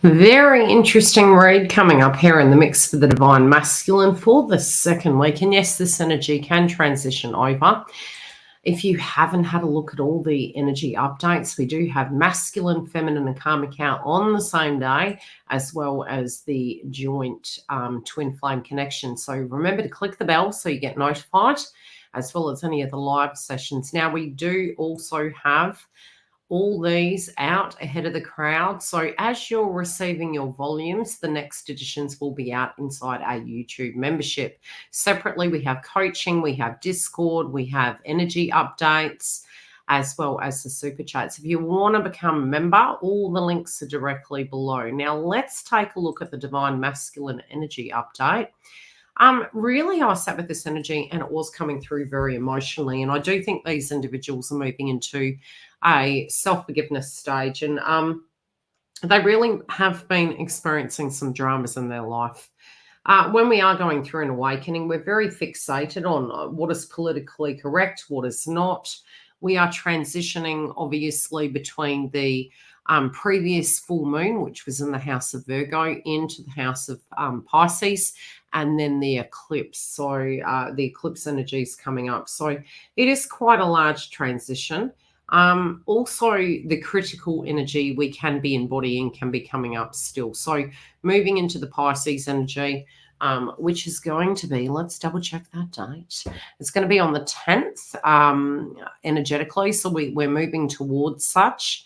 Very interesting read coming up here in the mix for the Divine Masculine for the second week. And yes, this energy can transition over. If you haven't had a look at all the energy updates, we do have masculine, feminine, and karmic out on the same day, as well as the joint twin flame connection. So remember to click the bell so you get notified, as well as any of the live sessions. Now, we do also have all these out ahead of the crowd. So as you're receiving your volumes, the next editions will be out inside our YouTube membership. Separately, we have coaching, we have Discord, we have energy updates, as well as the super chats. If you want to become a member, all the links are directly below. Now let's take a look at the Divine Masculine Energy Update. Really, I sat with this energy and it was coming through very emotionally. And I do think these individuals are moving into a self-forgiveness stage. And they really have been experiencing some dramas in their life. When we are going through an awakening, we're very fixated on what is politically correct, what is not. We are transitioning, obviously, between the previous full moon, which was in the house of Virgo, into the house of Pisces, and then the eclipse. So the eclipse energy is coming up. So it is quite a large transition. Also, the critical energy we can be embodying can be coming up still. So moving into the Pisces energy, which is going to be, let's double check that date. It's going to be on the 10th energetically. So we're moving towards such.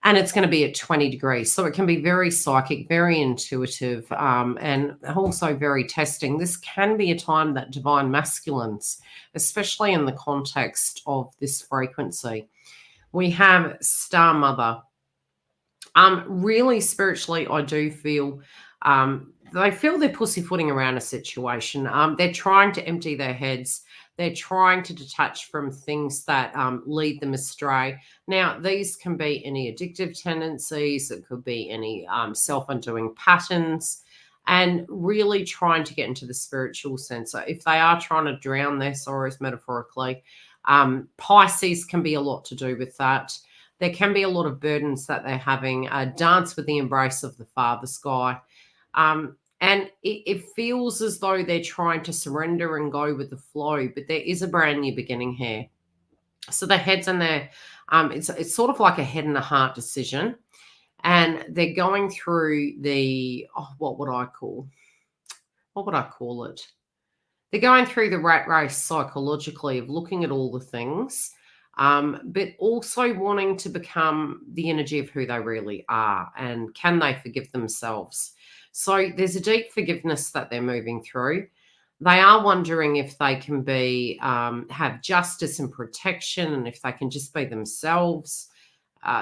And it's going to be at 20 degrees. So it can be very psychic, very intuitive, and also very testing. This can be a time that divine masculines, especially in the context of this frequency. We have Star Mother. Really spiritually, I do feel they feel they're pussyfooting around a situation. They're trying to empty their heads. They're trying to detach from things that lead them astray. Now, these can be any addictive tendencies. It could be any self-undoing patterns, and really trying to get into the spiritual sense. So if they are trying to drown their sorrows metaphorically, Pisces can be a lot to do with that. There can be a lot of burdens that they're having. Dance with the embrace of the Father Sky. And it feels as though they're trying to surrender and go with the flow, but there is a brand new beginning here. So the heads in there, it's sort of like a head and a heart decision. And they're going through the, what would I call it? They're going through the rat race psychologically of looking at all the things, but also wanting to become the energy of who they really are. And can they forgive themselves? So there's a deep forgiveness that they're moving through. They are wondering if they can be have justice and protection, and if they can just be themselves.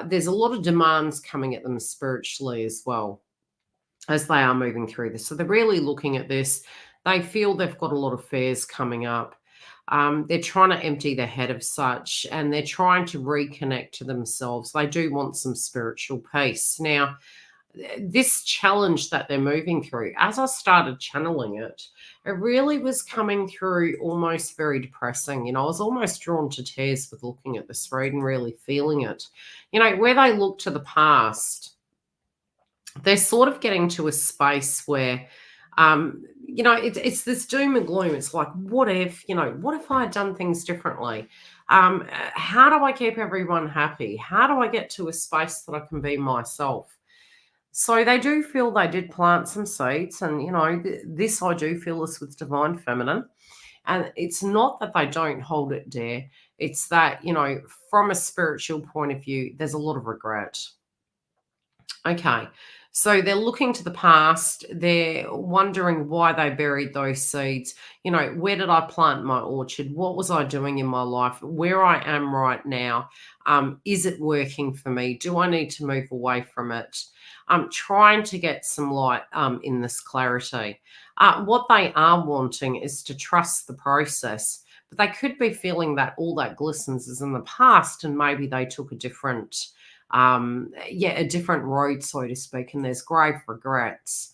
There's a lot of demands coming at them spiritually as well as they are moving through this. So they're really looking at this. They feel they've got a lot of fears coming up. They're trying to empty their head of such, and they're trying to reconnect to themselves. They do want some spiritual peace. Now, this challenge that they're moving through, as I started channeling it, it really was coming through almost very depressing. I was almost drawn to tears with looking at this read and really feeling it. Where they look to the past, they're sort of getting to a space where, it's this doom and gloom. It's like, what if I had done things differently? How do I keep everyone happy? How do I get to a space that I can be myself? So they do feel they did plant some seeds, and this I do feel this with divine feminine, and it's not that they don't hold it dear. It's that from a spiritual point of view, there's a lot of regret. Okay, so they're looking to the past. They're wondering why they buried those seeds. Where did I plant my orchard? What was I doing in my life? Where I am right now, is it working for me? Do I need to move away from it? I'm trying to get some light in this clarity. What they are wanting is to trust the process, but they could be feeling that all that glistens is in the past, and maybe they took a different road, so to speak, and there's grave regrets.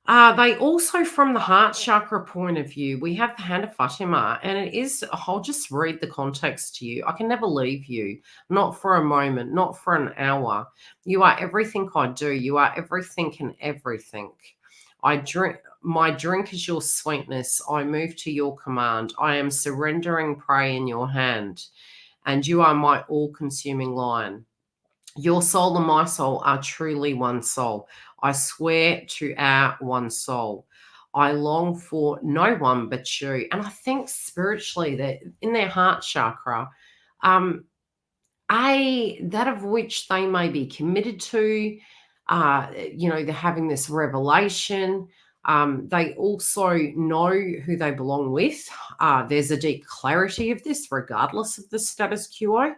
They also, from the heart chakra point of view, we have the hand of Fatima, and it is, I'll just read the context to you. I can never leave you, not for a moment, not for an hour. You are everything I do. You are everything and everything. I drink, my drink is your sweetness. I move to your command. I am surrendering prey in your hand, and you are my all consuming lion. Your soul and my soul are truly one soul. I swear to our one soul. I long for no one but you. And I think spiritually that in their heart chakra, um, that of which they may be committed to, they're having this revelation. They also know who they belong with. There's a deep clarity of this, regardless of the status quo.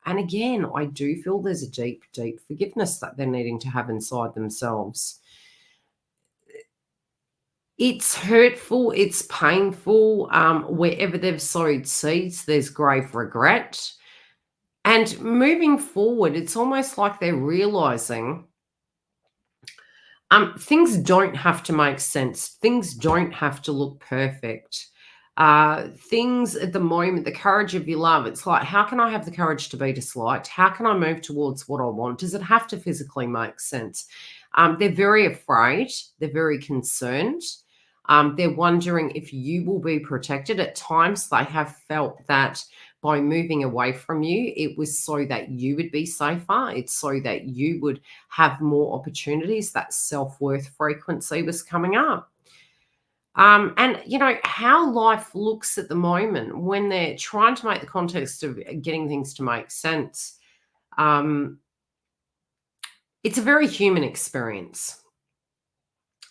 And again, I do feel there's a deep, deep forgiveness that they're needing to have inside themselves. It's hurtful, it's painful. Wherever they've sowed seeds, there's grave regret. And moving forward, it's almost like they're realizing things don't have to make sense. Things don't have to look perfect. Things at the moment, the courage of your love, it's like, how can I have the courage to be disliked? How can I move towards what I want? Does it have to physically make sense? They're very afraid. They're very concerned. They're wondering if you will be protected. At times, they have felt that by moving away from you, it was so that you would be safer. It's so that you would have more opportunities. That self-worth frequency was coming up. And how life looks at the moment when they're trying to make the context of getting things to make sense. Um, it's a very human experience.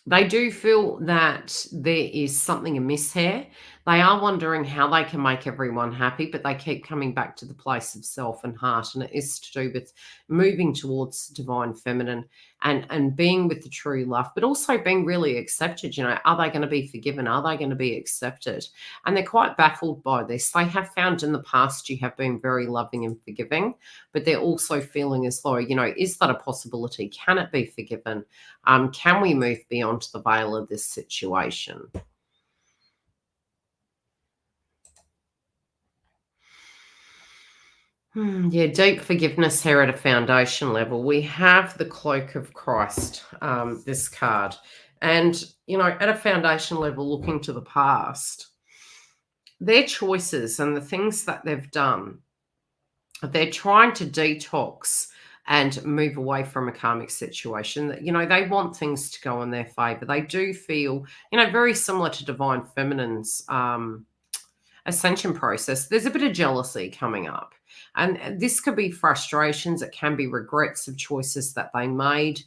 They do feel that there is something amiss here. They are wondering how they can make everyone happy, but they keep coming back to the place of self and heart. And it is to do with moving towards divine feminine and being with the true love, but also being really accepted. Are they going to be forgiven? Are they going to be accepted? And they're quite baffled by this. They have found in the past you have been very loving and forgiving, but they're also feeling as though, is that a possibility? Can it be forgiven? Can we move beyond the veil of this situation? Yeah, deep forgiveness here at a foundation level. We have the cloak of Christ, this card. And, at a foundation level, looking to the past, their choices and the things that they've done, they're trying to detox and move away from a karmic situation. That they want things to go in their favor. They do feel, very similar to divine feminine's ascension process. There's a bit of jealousy coming up, and this could be frustrations. It can be regrets of choices that they made.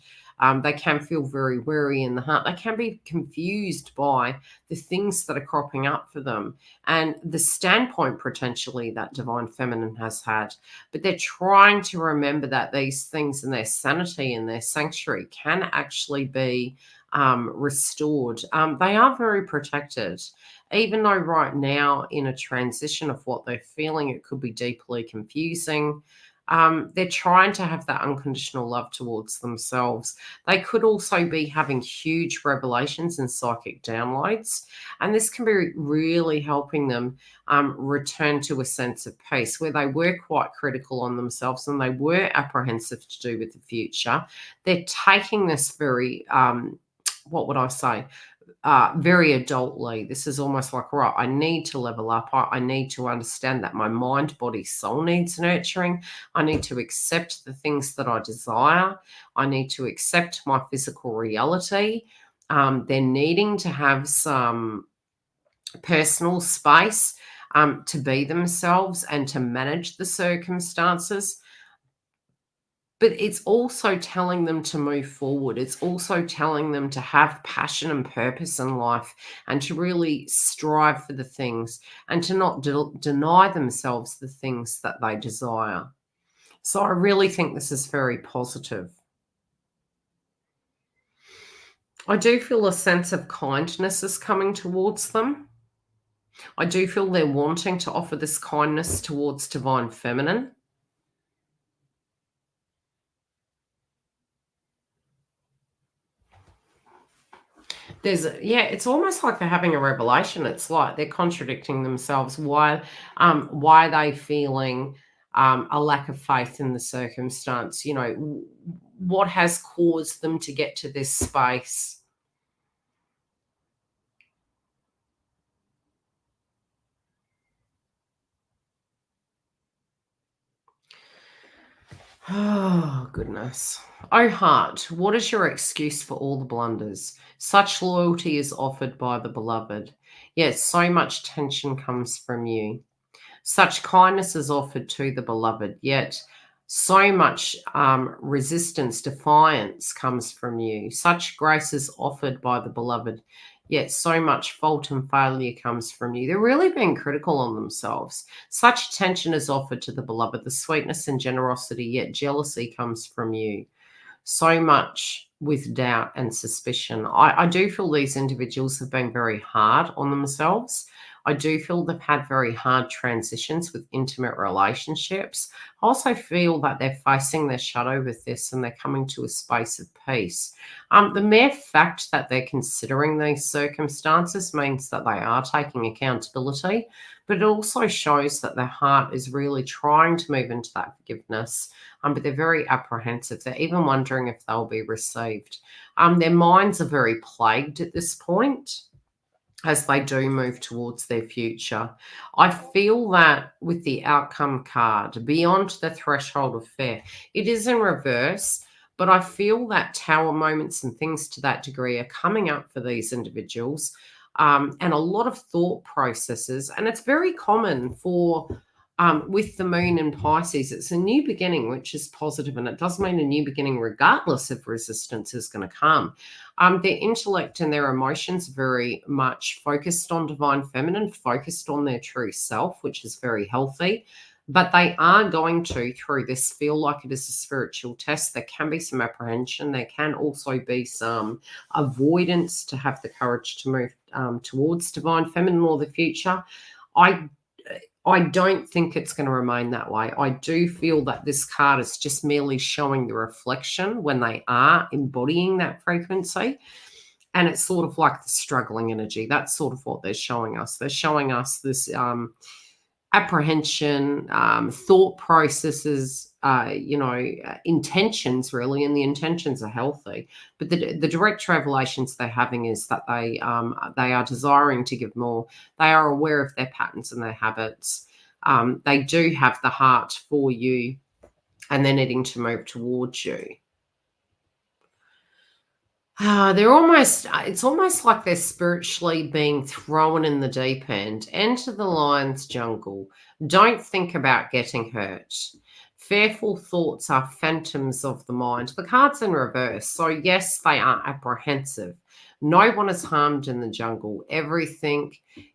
They can feel very weary in the heart. They can be confused by the things that are cropping up for them and the standpoint potentially that divine feminine has had. But they're trying to remember that these things and their sanity and their sanctuary can actually be restored. They are very protected, even though right now in a transition of what they're feeling, it could be deeply confusing. They're trying to have that unconditional love towards themselves. They could also be having huge revelations and psychic downloads, and this can be really helping them return to a sense of peace where they were quite critical on themselves and they were apprehensive to do with the future. They're taking this very, what would I say? Very adultly. This is almost like, right, I need to level up. I need to understand that my mind, body, soul needs nurturing. I need to accept the things that I desire. I need to accept my physical reality. They're needing to have some personal space to be themselves and to manage the circumstances. But it's also telling them to move forward. It's also telling them to have passion and purpose in life and to really strive for the things and to not deny themselves the things that they desire. So I really think this is very positive. I do feel a sense of kindness is coming towards them. I do feel they're wanting to offer this kindness towards divine feminine. it's almost like they're having a revelation. It's like they're contradicting themselves. Why are they feeling a lack of faith in the circumstance? What has caused them to get to this space? Oh, goodness. Oh, heart, what is your excuse for all the blunders? Such loyalty is offered by the beloved, yet so much tension comes from you. Such kindness is offered to the beloved, yet so much resistance, defiance comes from you. Such grace is offered by the beloved, yet so much fault and failure comes from you. They're really being critical on themselves. Such attention is offered to the beloved, the sweetness and generosity, yet jealousy comes from you. So much with doubt and suspicion. I do feel these individuals have been very hard on themselves. I do feel they've had very hard transitions with intimate relationships. I also feel that they're facing their shadow with this and they're coming to a space of peace. The mere fact that they're considering these circumstances means that they are taking accountability, but it also shows that their heart is really trying to move into that forgiveness, but they're very apprehensive. They're even wondering if they'll be received. Their minds are very plagued at this point as they do move towards their future. I feel that with the outcome card, beyond the threshold of fear, it is in reverse, but I feel that tower moments and things to that degree are coming up for these individuals, and a lot of thought processes. And it's very common for with the moon in Pisces, it's a new beginning, which is positive, and it does mean a new beginning, regardless of resistance is going to come. Their intellect and their emotions very much focused on divine feminine, focused on their true self, which is very healthy. But they are going to, through this, feel like it is a spiritual test. There can be some apprehension. There can also be some avoidance to have the courage to move towards divine feminine or the future. I don't think it's going to remain that way. I do feel that this card is just merely showing the reflection when they are embodying that frequency. And it's sort of like the struggling energy. That's sort of what they're showing us. They're showing us this apprehension, thought processes, intentions really, and the intentions are healthy. But the direct revelations they're having is that they are desiring to give more. They are aware of their patterns and their habits. They do have the heart for you, and they're needing to move towards you. It's almost like they're spiritually being thrown in the deep end. Enter the lion's jungle. Don't think about getting hurt. Fearful thoughts are phantoms of the mind. The card's in reverse. So, yes, they are apprehensive. No one is harmed in the jungle. Everything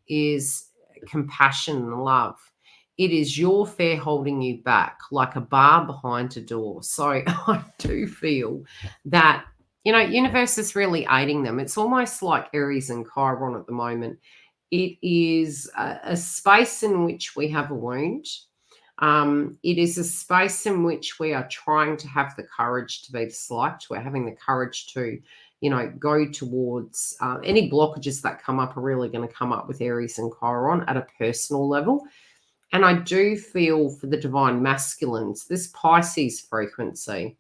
is compassion and love. It is your fear holding you back, like a bar behind a door. So, I do feel that universe is really aiding them. It's almost like Aries and Chiron at the moment. It is a space in which we have a wound. It is a space in which we are trying to have the courage to be disliked. We're having the courage to, go towards any blockages that come up are really going to come up with Aries and Chiron at a personal level. And I do feel for the divine masculines, this Pisces frequency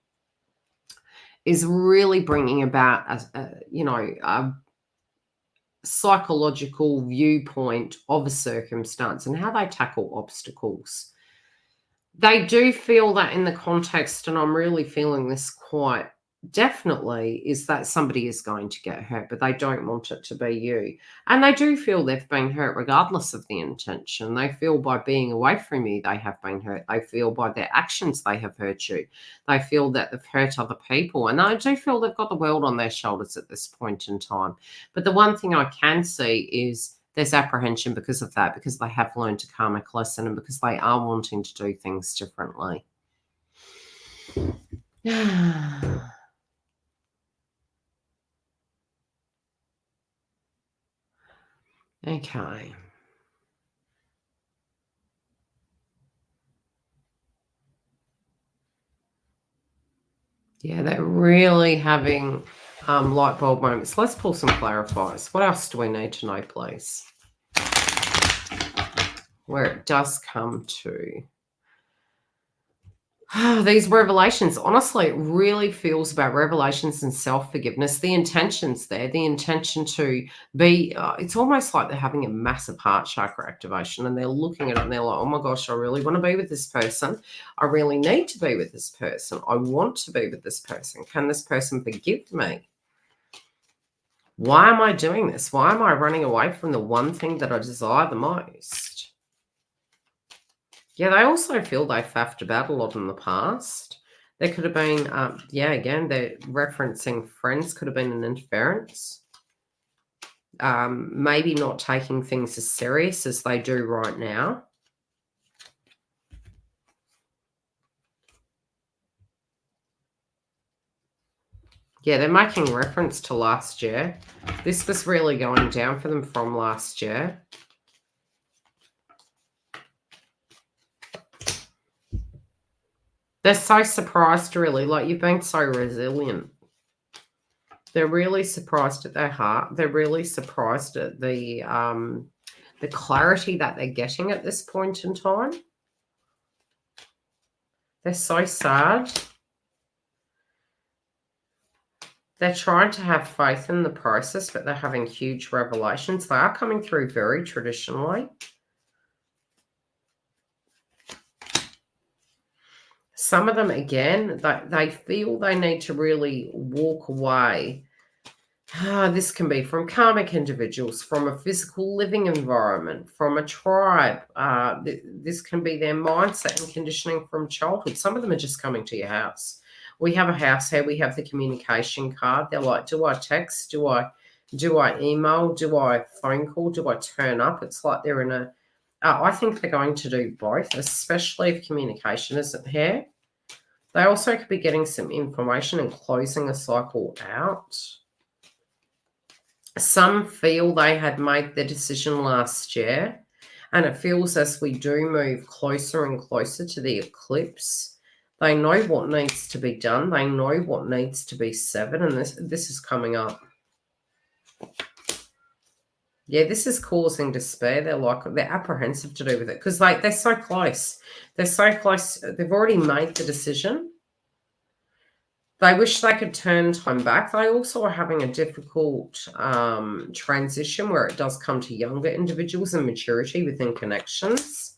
is really bringing about a psychological viewpoint of a circumstance and how they tackle obstacles. They do feel that in the context, and I'm really feeling this quite definitely, is that somebody is going to get hurt, but they don't want it to be you. And they do feel they've been hurt regardless of the intention. They feel by being away from you, they have been hurt. They feel by their actions, they have hurt you. They feel that they've hurt other people. And I do feel they've got the world on their shoulders at this point in time. But the one thing I can see is there's apprehension because of that, because they have learned a karmic lesson and because they are wanting to do things differently. Okay. Yeah, they're really having light bulb moments. Let's pull some clarifiers. What else do we need to know, please? Where it does come to these revelations. Honestly, it really feels about revelations and self-forgiveness. The intention's there, the intention to be, it's almost like they're having a massive heart chakra activation and they're looking at it and they're like, oh my gosh, I really want to be with this person. I really need to be with this person. I want to be with this person. Can this person forgive me? Why am I doing this? Why am I running away from the one thing that I desire the most? Yeah, they also feel they faffed about a lot in the past. There could have been, again, they're referencing friends, could have been an interference. Maybe not taking things as serious as they do right now. Yeah, they're making reference to last year. This was really going down for them from last year. They're so surprised, really. Like, you've been so resilient. They're really surprised at their heart. They're really surprised at the clarity that they're getting at this point in time. They're so sad. They're trying to have faith in the process, but they're having huge revelations. They are coming through very traditionally. Some of them, again, they feel they need to really walk away. This can be from karmic individuals, from a physical living environment, from a tribe. This can be their mindset and conditioning from childhood. Some of them are just coming to your house. We have a house here. We have the communication card. They're like, do I text? Do I email? Do I phone call? Do I turn up? It's like they're in a... I think they're going to do both, especially if communication isn't here. They also could be getting some information and closing a cycle out. Some feel they had made the decision last year, and it feels as we do move closer and closer to the eclipse, they know what needs to be done. They know what needs to be severed, and this is coming up. Yeah, this is causing despair. They're apprehensive to do with it because they're so close. They're so close. They've already made the decision. They wish they could turn time back. They also are having a difficult transition where it does come to younger individuals and maturity within connections.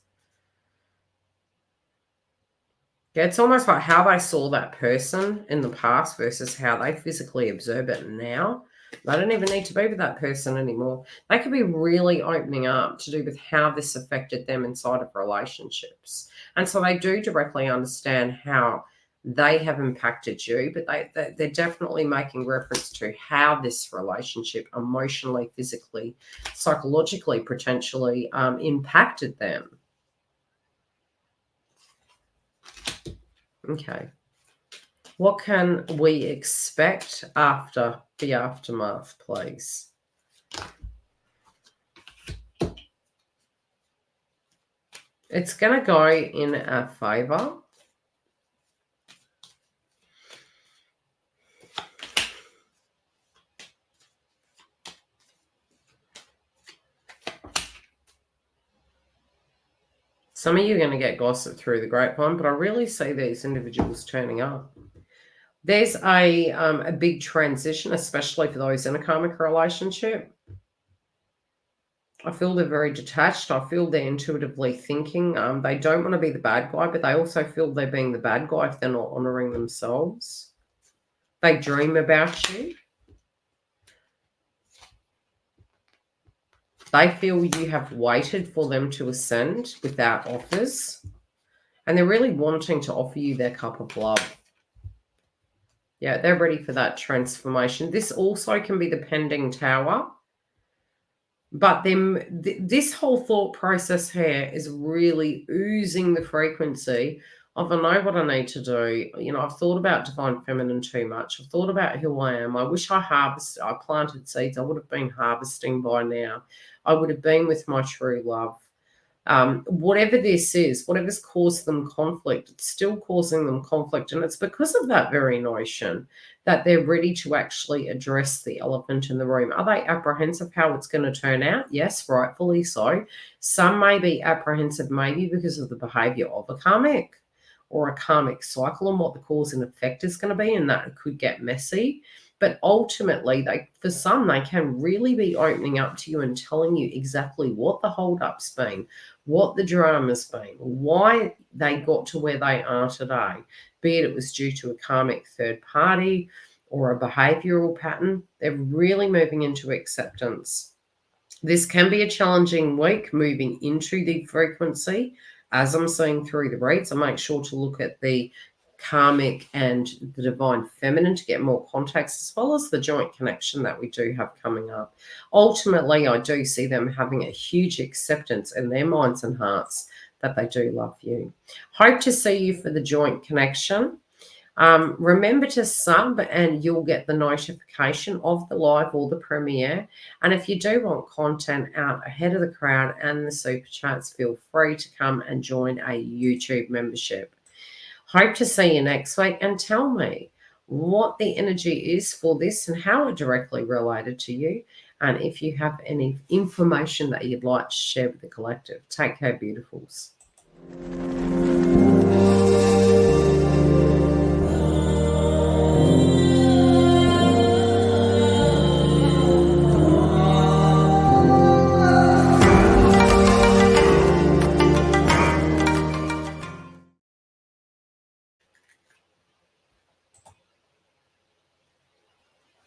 Yeah, it's almost like how they saw that person in the past versus how they physically observe it now. They don't even need to be with that person anymore. They could be really opening up to do with how this affected them inside of relationships. And so they do directly understand how they have impacted you, but they're definitely making reference to how this relationship emotionally, physically, psychologically, potentially impacted them. Okay. What can we expect after the aftermath, please? It's going to go in our favor. Some of you are going to get gossip through the grapevine, but I really see these individuals turning up. There's a big transition, especially for those in a karmic relationship. I feel they're very detached. I feel they're intuitively thinking. They don't want to be the bad guy, but they also feel they're being the bad guy if they're not honoring themselves. They dream about you. They feel you have waited for them to ascend without offers. And they're really wanting to offer you their cup of love. Yeah, they're ready for that transformation. This also can be the pending tower. But then this whole thought process here is really oozing the frequency of, I know what I need to do. You know, I've thought about divine feminine too much. I've thought about who I am. I wish I planted seeds. I would have been harvesting by now. I would have been with my true love. Whatever this is, whatever's caused them conflict, it's still causing them conflict. And it's because of that very notion that they're ready to actually address the elephant in the room. Are they apprehensive how it's going to turn out? Yes, rightfully so. Some may be apprehensive maybe because of the behavior of a karmic or a karmic cycle and what the cause and effect is going to be, and that could get messy. But ultimately, for some, they can really be opening up to you and telling you exactly what the hold-up's been, what the drama's been, why they got to where they are today, be it was due to a karmic third party or a behavioral pattern. They're really moving into acceptance. This can be a challenging week moving into the frequency, as I'm seeing through the reads. I make sure to look at the karmic and the divine feminine to get more context, as well as the joint connection that we do have coming up. Ultimately, I do see them having a huge acceptance in their minds and hearts that they do love you. Hope to see you for the joint connection. Remember to sub and you'll get the notification of the live or the premiere. And if you do want content out ahead of the crowd and the super chats, feel free to come and join a YouTube membership. Hope to see you next week, and tell me what the energy is for this and how it directly related to you. And if you have any information that you'd like to share with the collective. Take care, beautifuls.